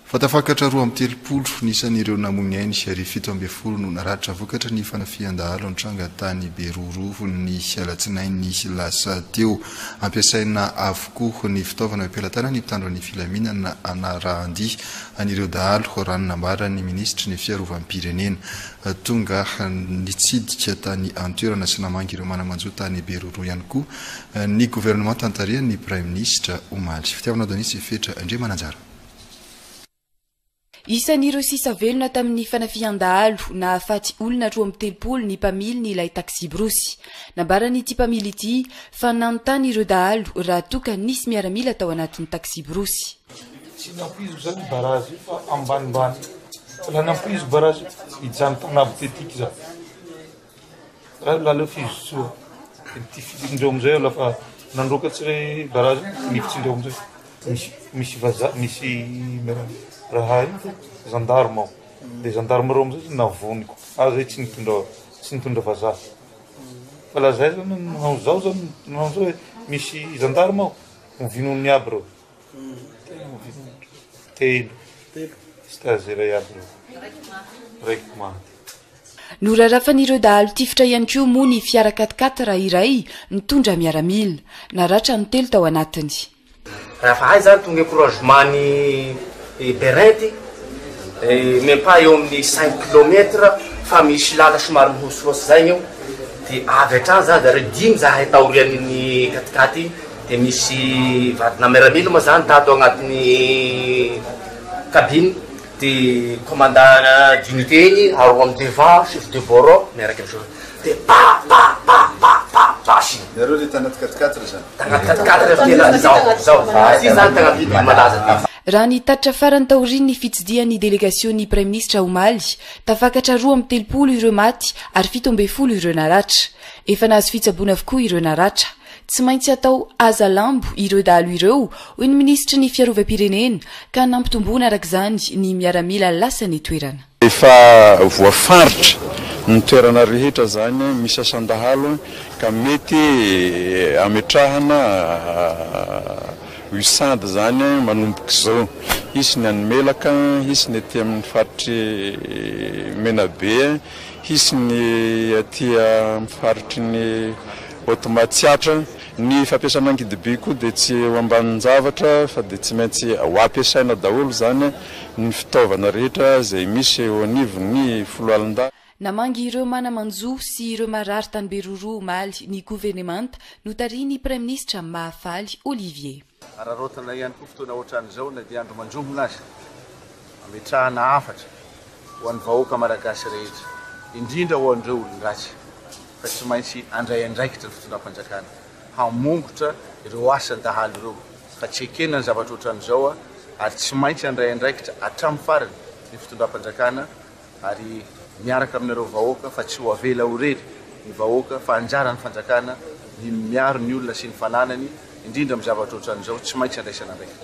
Fatafakatra roa amin'ny telopolo nisan'ireo namony ainy sy ary 7 no naratra vokatra ny fanafian-dahalo an-tranga tany Beroro ny alatsinainy lasa teo. Ampiasaina avokoa ny fitaovana ampelatana ny mpitandro ny filaminana anarahandihy anireo dahalo raha nambara ny ministry ny fiarovam-pirenena. Tonga nitsidika tany antoerana sy namangy ireo manamanjo tany Beroro ihany koa ny gouvernement tantarian'ny prime ministre Omaly. Fitiavana Donisy Fetra Andre Mananjara. Isan'ireo sisa velona tamin'ny fanafian-dahalo na afaty olona 13 ny mpamily ny ilay taxi brosy. Nambarany ity mpamily ity fa nanontany ireo dahalo raha toka nisy miaramila tao anatin'ny taxi brosy. Tsy nampizo zany barazy fa ambanimbany. La nampizo barazy hijanona tanabo tetika za. La fizo soa. Ty fidindreo amizay lafa nandrokatsy barazy nifitsindreo amizay. Misy vaza misy raha gendarme ao. De gendarme reo amizay navoniko. Zay tsy nitondra vazaha. Fa la zay zany zao zany misy gendarme ao. Mivinony aby reo. Telo. Stagiaire aby reo. Raiky maty. Norarafan'ireo dahalo tifitra ihany koa moa ny fiara 4x4 iray nitondra miaramila. Naratra ny telo tao anatiny. Raha hay zany tonga encouragement ny Berety même pas eo amin'ny 5 km fa misy lala somary mihosihosy zay eo de avy hatrany za zareo 5 za taorian'ny 4x4 de misy vadina miaramila moa zany tato agnatin'ny cabine de commandant d'unité igny aro amin'ny devant chef de bureau miaraka am'zao de pa Nareo le tanaty 4x4 zany. Tanaty 4x4 tena zao zany tagna vidy malaza. Raha nitatitra farany taoriny ny fitsidihan'ny délégation-ny prime ministre Omaly, tafakatra 13 ireo maty ary 17 ireo naratra. Efa nahazo fitsaboana avokoa ireo naratra. Tsy maintsy atao aza lambo ireo dahalo ireo, hoy ny ministry ny fiarovam-pirenena, ka nampitomboana arak'izany ny miaramila lasany toerana. Efa voafaritra ny toerana rehetra zany misy asan-dahalo ka mety ametrahana 800 zany manomboka zao. Hisy ny Anomelaka, hisy ny aty amin'ny faritry Menabe, hisy ny aty amin'ny faritry ny Automatsiatra. Ny fampiasana ankidibe koa de tsy eo ambanin-javatra fa de tsy maintsy ho ampiasaina daholo zany ny fitaovana rehetra zay misy eo anivon'ny 10 alin-dala. Namangy ireo manamanjo sy ireo marary tany Beroro Omaly ny gouvernemanta notariny prime ministre Mahafaly Olivier. Ararotana ihany koa fotoana ohatran'izao na dia andro manjomona azy ametrahana afatra ho an'ny vahoaka malagasy rehetra indrindra ho an'ireo olon-dratsy fa tsy maintsy andray andraikitra ny fitondram-panjakana hamongotra ireo asan-dahalo ireo fa tsy ekena ny zavatra ohatran'izao ary tsy maintsy andray andraikitra hatramin'ny farany ny fitondram-panjakana ary miaraka amin'ireo vahoaka fa tsy ho avela ho rery ny vahoaka fa anjara ny fanjakana ny miaro ny olona sy ny fananany indrindra amin'ny zavatra ohatran'izao tsy maintsy andraisana andraikitra.